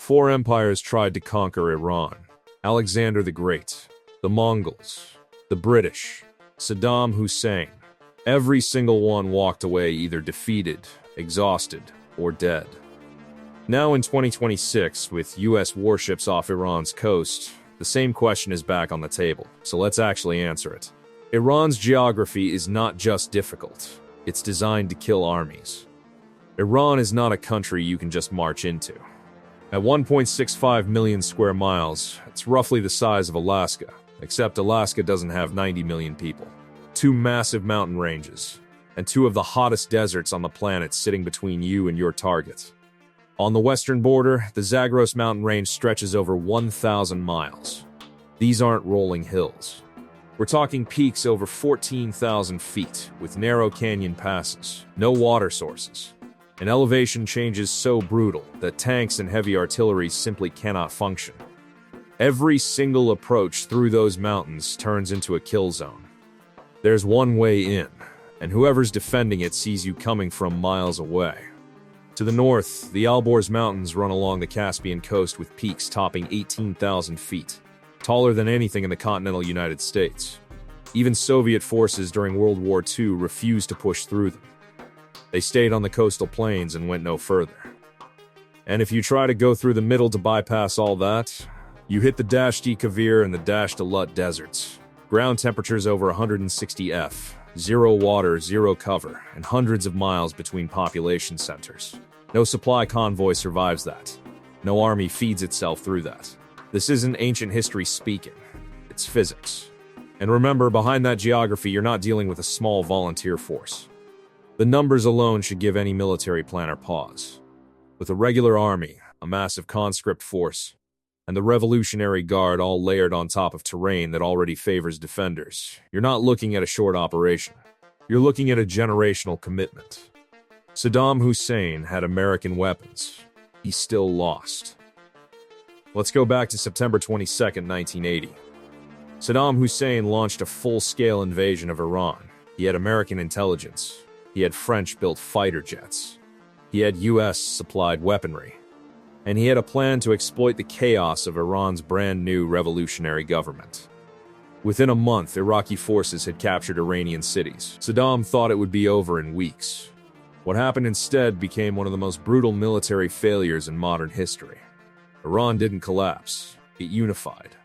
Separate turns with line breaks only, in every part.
Four empires tried to conquer Iran: Alexander the Great, the Mongols, the British, Saddam Hussein. Every single one walked away either defeated, exhausted, or dead. Now in 2026, with US warships off Iran's coast, the same question is back on the table, so let's actually answer it. Iran's geography is not just difficult, it's designed to kill armies. Iran is not a country you can just march into. At 1.65 million square miles, it's roughly the size of Alaska, except Alaska doesn't have 90 million people. Two massive mountain ranges, and two of the hottest deserts on the planet sitting between you and your target. On the western border, the Zagros mountain range stretches over 1,000 miles. These aren't rolling hills. We're talking peaks over 14,000 feet, with narrow canyon passes, no water sources, and elevation changes so brutal that tanks and heavy artillery simply cannot function. Every single approach through those mountains turns into a kill zone. There's one way in, and whoever's defending it sees you coming from miles away. To the north, the Alborz Mountains run along the Caspian coast with peaks topping 18,000 feet, taller than anything in the continental United States. Even Soviet forces during World War II refused to push through them. They stayed on the coastal plains and went no further. And if you try to go through the middle to bypass all that, you hit the Dasht-e-Kavir and the Dasht-e-Lut deserts. Ground temperatures over 160 F, zero water, zero cover, and hundreds of miles between population centers. No supply convoy survives that. No army feeds itself through that. This isn't ancient history speaking. It's physics. And remember, behind that geography, you're not dealing with a small volunteer force. The numbers alone should give any military planner pause. With a regular army, a massive conscript force, and the Revolutionary Guard all layered on top of terrain that already favors defenders, you're not looking at a short operation. You're looking at a generational commitment. Saddam Hussein had American weapons. He still lost. Let's go back to September 22, 1980. Saddam Hussein launched a full-scale invasion of Iran. He had American intelligence. He had French-built fighter jets. He had US-supplied weaponry. And he had a plan to exploit the chaos of Iran's brand-new revolutionary government. Within a month, Iraqi forces had captured Iranian cities. Saddam thought it would be over in weeks. What happened instead became one of the most brutal military failures in modern history. Iran didn't collapse, it unified.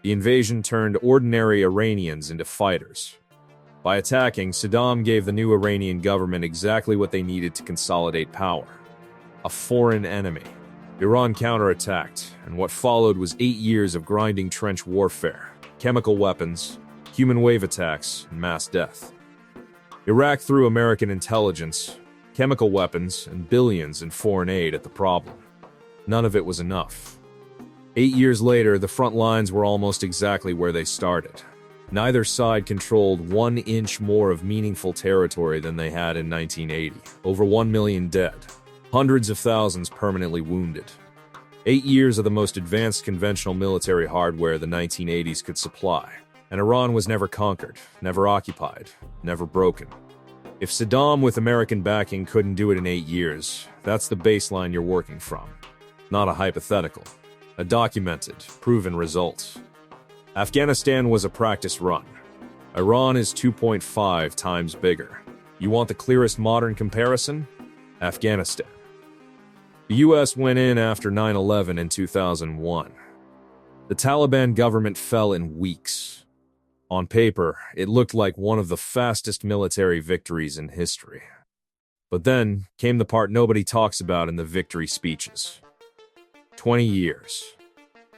The invasion turned ordinary Iranians into fighters. By attacking, Saddam gave the new Iranian government exactly what they needed to consolidate power: a foreign enemy. Iran counterattacked, and what followed was 8 years of grinding trench warfare, chemical weapons, human wave attacks, and mass death. Iraq threw American intelligence, chemical weapons, and billions in foreign aid at the problem. None of it was enough. 8 years later, the front lines were almost exactly where they started. Neither side controlled 1 inch more of meaningful territory than they had in 1980. Over 1 million dead. Hundreds of thousands permanently wounded. 8 years of the most advanced conventional military hardware the 1980s could supply. And Iran was never conquered, never occupied, never broken. If Saddam with American backing couldn't do it in 8 years, that's the baseline you're working from. Not a hypothetical. A documented, proven result. Afghanistan was a practice run. Iran is 2.5 times bigger. You want the clearest modern comparison? Afghanistan. The US went in after 9/11 in 2001. The Taliban government fell in weeks. On paper, it looked like one of the fastest military victories in history. But then came the part nobody talks about in the victory speeches. 20 years.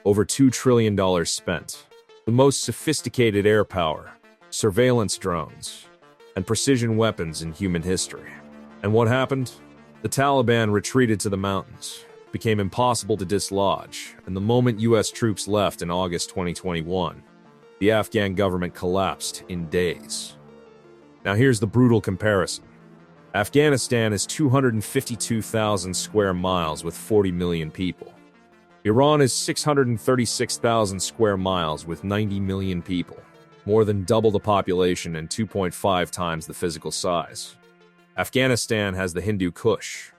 Over $2 trillion spent. The most sophisticated air power, surveillance drones, and precision weapons in human history. And what happened? The Taliban retreated to the mountains, became impossible to dislodge, and the moment US troops left in August 2021, the Afghan government collapsed in days. Now here's the brutal comparison. Afghanistan is 252,000 square miles with 40 million people. Iran is 636,000 square miles with 90 million people, more than double the population and 2.5 times the physical size. Afghanistan has the Hindu Kush.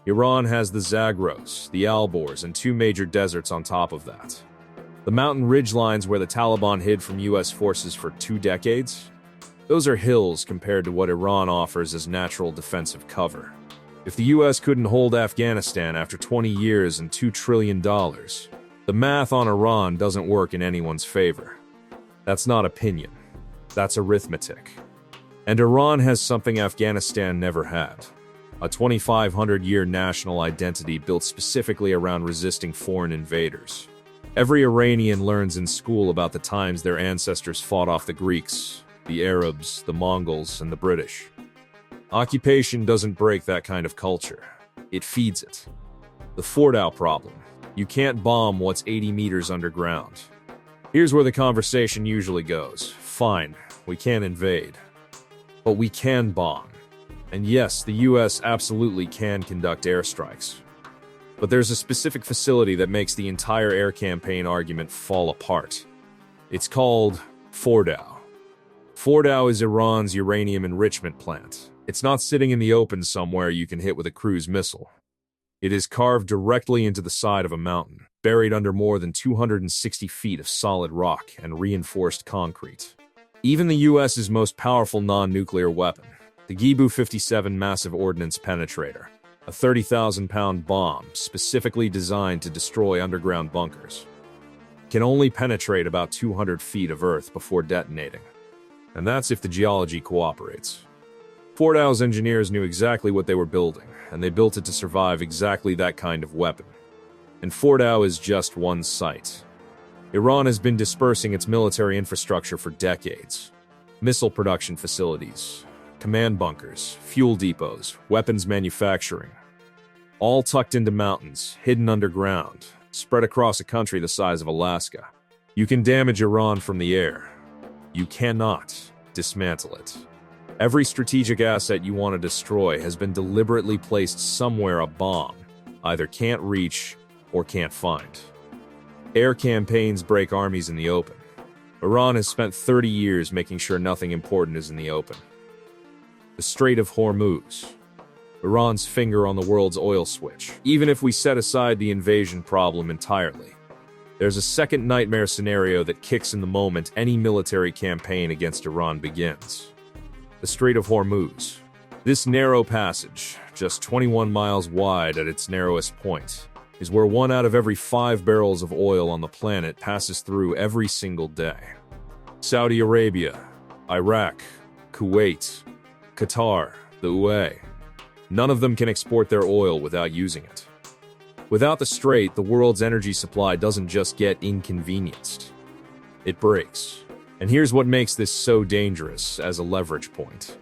Iran has the Zagros, the Alborz, and two major deserts on top of that. The mountain ridgelines where the Taliban hid from US forces for 2 decades? Those are hills compared to what Iran offers as natural defensive cover. If the US couldn't hold Afghanistan after 20 years and $2 trillion, the math on Iran doesn't work in anyone's favor. That's not opinion. That's arithmetic. And Iran has something Afghanistan never had. A 2,500-year national identity built specifically around resisting foreign invaders. Every Iranian learns in school about the times their ancestors fought off the Greeks, the Arabs, the Mongols, and the British. Occupation doesn't break that kind of culture. It feeds it. The Fordow problem. You can't bomb what's 80 meters underground. Here's where the conversation usually goes. Fine, we can't invade. But we can bomb. And yes, the US absolutely can conduct airstrikes. But there's a specific facility that makes the entire air campaign argument fall apart. It's called Fordow. Fordow is Iran's uranium enrichment plant. It's not sitting in the open somewhere you can hit with a cruise missile. It is carved directly into the side of a mountain, buried under more than 260 feet of solid rock and reinforced concrete. Even the US's most powerful non-nuclear weapon, the Gibu-57 massive ordnance penetrator, a 30,000-pound bomb specifically designed to destroy underground bunkers, can only penetrate about 200 feet of earth before detonating. And that's if the geology cooperates. Fordow's engineers knew exactly what they were building, and they built it to survive exactly that kind of weapon. And Fordow is just one site. Iran has been dispersing its military infrastructure for decades. Missile production facilities, command bunkers, fuel depots, weapons manufacturing. All tucked into mountains, hidden underground, spread across a country the size of Alaska. You can damage Iran from the air. You cannot dismantle it. Every strategic asset you want to destroy has been deliberately placed somewhere a bomb either can't reach or can't find. Air campaigns break armies in the open. Iran has spent 30 years making sure nothing important is in the open. The Strait of Hormuz. Iran's finger on the world's oil switch. Even if we set aside the invasion problem entirely, there's a second nightmare scenario that kicks in the moment any military campaign against Iran begins. The Strait of Hormuz. This narrow passage, just 21 miles wide at its narrowest point, is where 1 out of every 5 barrels of oil on the planet passes through every single day. Saudi Arabia, Iraq, Kuwait, Qatar, the UAE. None of them can export their oil without using it. Without the strait, the world's energy supply doesn't just get inconvenienced. It breaks. And here's what makes this so dangerous as a leverage point.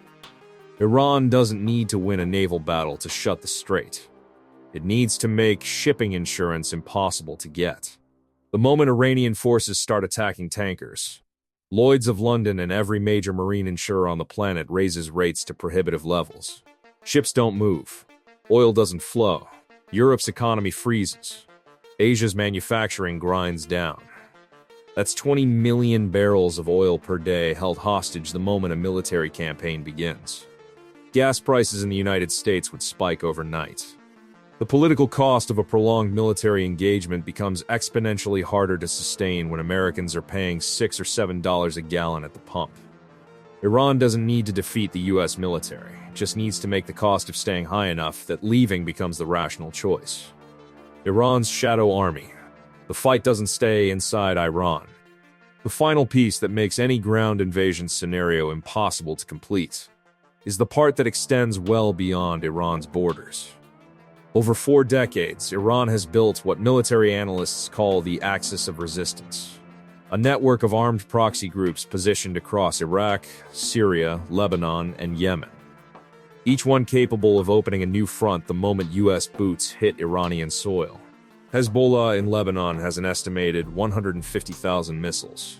Iran doesn't need to win a naval battle to shut the strait. It needs to make shipping insurance impossible to get. The moment Iranian forces start attacking tankers, Lloyd's of London and every major marine insurer on the planet raises rates to prohibitive levels. Ships don't move. Oil doesn't flow. Europe's economy freezes. Asia's manufacturing grinds down. That's 20 million barrels of oil per day held hostage the moment a military campaign begins. Gas prices in the United States would spike overnight. The political cost of a prolonged military engagement becomes exponentially harder to sustain when Americans are paying $6 or $7 a gallon at the pump. Iran doesn't need to defeat the US military, it just needs to make the cost of staying high enough that leaving becomes the rational choice. Iran's shadow army. The fight doesn't stay inside Iran. The final piece that makes any ground invasion scenario impossible to complete is the part that extends well beyond Iran's borders. Over 4 decades, Iran has built what military analysts call the axis of resistance, a network of armed proxy groups positioned across Iraq, Syria, Lebanon, and Yemen, each one capable of opening a new front the moment US boots hit Iranian soil. Hezbollah in Lebanon has an estimated 150,000 missiles.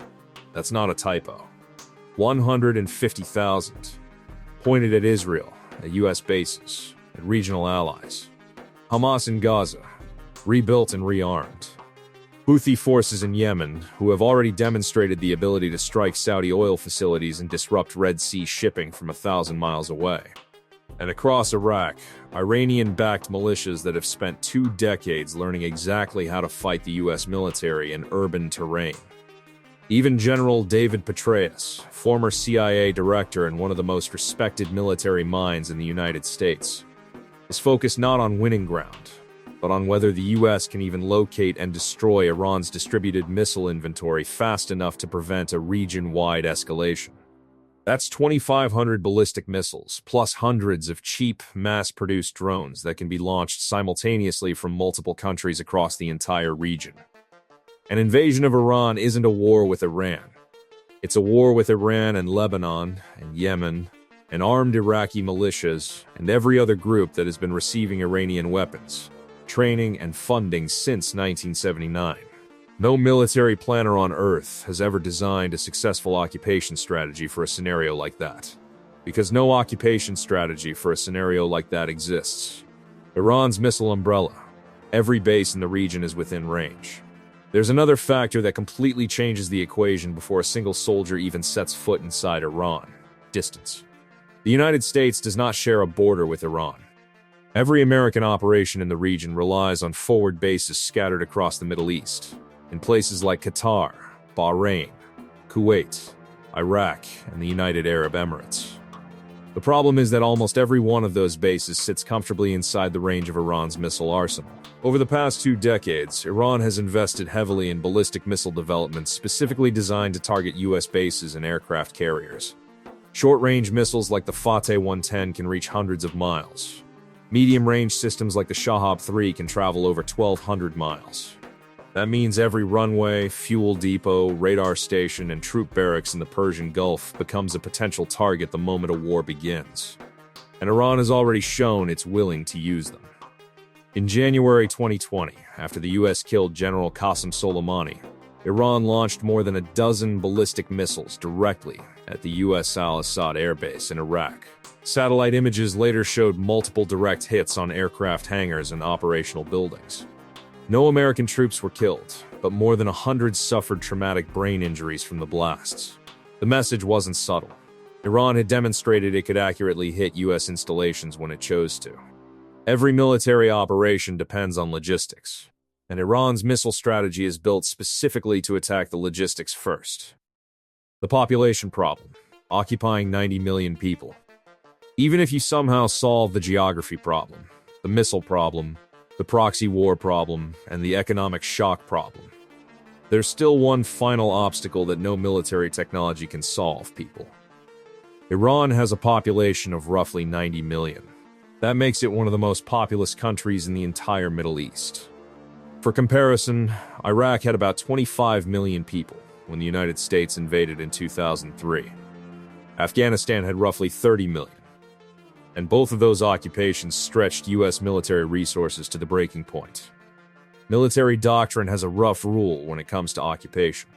That's not a typo. 150,000, pointed at Israel, at US bases, at regional allies. Hamas in Gaza, rebuilt and rearmed. Houthi forces in Yemen, who have already demonstrated the ability to strike Saudi oil facilities and disrupt Red Sea shipping from 1,000 miles away. And across Iraq, Iranian-backed militias that have spent 2 decades learning exactly how to fight the U.S. military in urban terrain. Even General David Petraeus, former CIA director and one of the most respected military minds in the United States, is focused not on winning ground, but on whether the U.S. can even locate and destroy Iran's distributed missile inventory fast enough to prevent a region-wide escalation. That's 2,500 ballistic missiles, plus hundreds of cheap, mass-produced drones that can be launched simultaneously from multiple countries across the entire region. An invasion of Iran isn't a war with Iran. It's a war with Iran and Lebanon and Yemen and armed Iraqi militias and every other group that has been receiving Iranian weapons, training, and funding since 1979. No military planner on Earth has ever designed a successful occupation strategy for a scenario like that, because no occupation strategy for a scenario like that exists. Iran's missile umbrella. Every base in the region is within range. There's another factor that completely changes the equation before a single soldier even sets foot inside Iran: distance. The United States does not share a border with Iran. Every American operation in the region relies on forward bases scattered across the Middle East, in places like Qatar, Bahrain, Kuwait, Iraq, and the United Arab Emirates. The problem is that almost every one of those bases sits comfortably inside the range of Iran's missile arsenal. Over the past 2 decades, Iran has invested heavily in ballistic missile development specifically designed to target U.S. bases and aircraft carriers. Short-range missiles like the Fateh 110 can reach hundreds of miles. Medium-range systems like the Shahab 3 can travel over 1,200 miles. That means every runway, fuel depot, radar station, and troop barracks in the Persian Gulf becomes a potential target the moment a war begins. And Iran has already shown it's willing to use them. In January 2020, after the U.S. killed General Qasem Soleimani, Iran launched more than a dozen ballistic missiles directly at the U.S. Al-Assad Air Base in Iraq. Satellite images later showed multiple direct hits on aircraft hangars and operational buildings. No American troops were killed, but more than 100 suffered traumatic brain injuries from the blasts. The message wasn't subtle. Iran had demonstrated it could accurately hit U.S. installations when it chose to. Every military operation depends on logistics, and Iran's missile strategy is built specifically to attack the logistics first. The population problem, occupying 90 million people. Even if you somehow solve the geography problem, the missile problem, the proxy war problem, and the economic shock problem, there's still one final obstacle that no military technology can solve, people. Iran has a population of roughly 90 million. That makes it one of the most populous countries in the entire Middle East. For comparison, Iraq had about 25 million people when the United States invaded in 2003. Afghanistan had roughly 30 million. And both of those occupations stretched U.S. military resources to the breaking point. Military doctrine has a rough rule when it comes to occupation.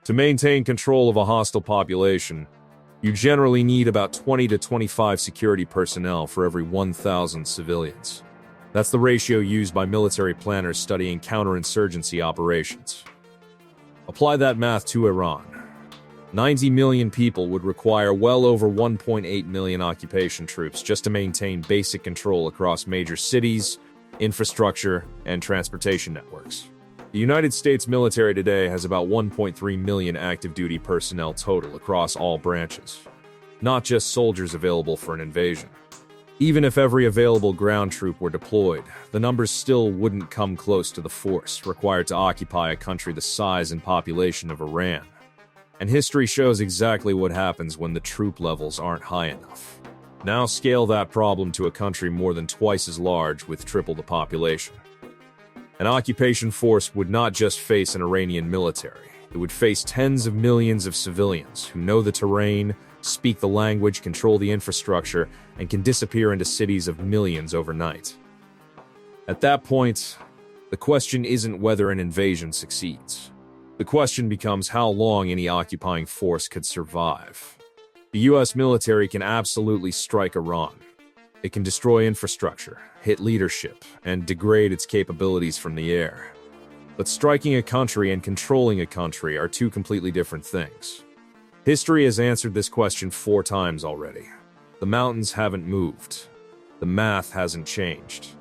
To maintain control of a hostile population, you generally need about 20 to 25 security personnel for every 1,000 civilians. That's the ratio used by military planners studying counterinsurgency operations. Apply that math to Iran. 90 million people would require well over 1.8 million occupation troops just to maintain basic control across major cities, infrastructure, and transportation networks. The United States military today has about 1.3 million active duty personnel total across all branches, not just soldiers available for an invasion. Even if every available ground troop were deployed, the numbers still wouldn't come close to the force required to occupy a country the size and population of Iran. And history shows exactly what happens when the troop levels aren't high enough. Now scale that problem to a country more than twice as large with triple the population. An occupation force would not just face an Iranian military. It would face tens of millions of civilians who know the terrain, speak the language, control the infrastructure, and can disappear into cities of millions overnight. At that point, the question isn't whether an invasion succeeds. The question becomes how long any occupying force could survive. The U.S. military can absolutely strike Iran. It can destroy infrastructure, hit leadership, and degrade its capabilities from the air. But striking a country and controlling a country are two completely different things. History has answered this question 4 times already. The mountains haven't moved. The math hasn't changed.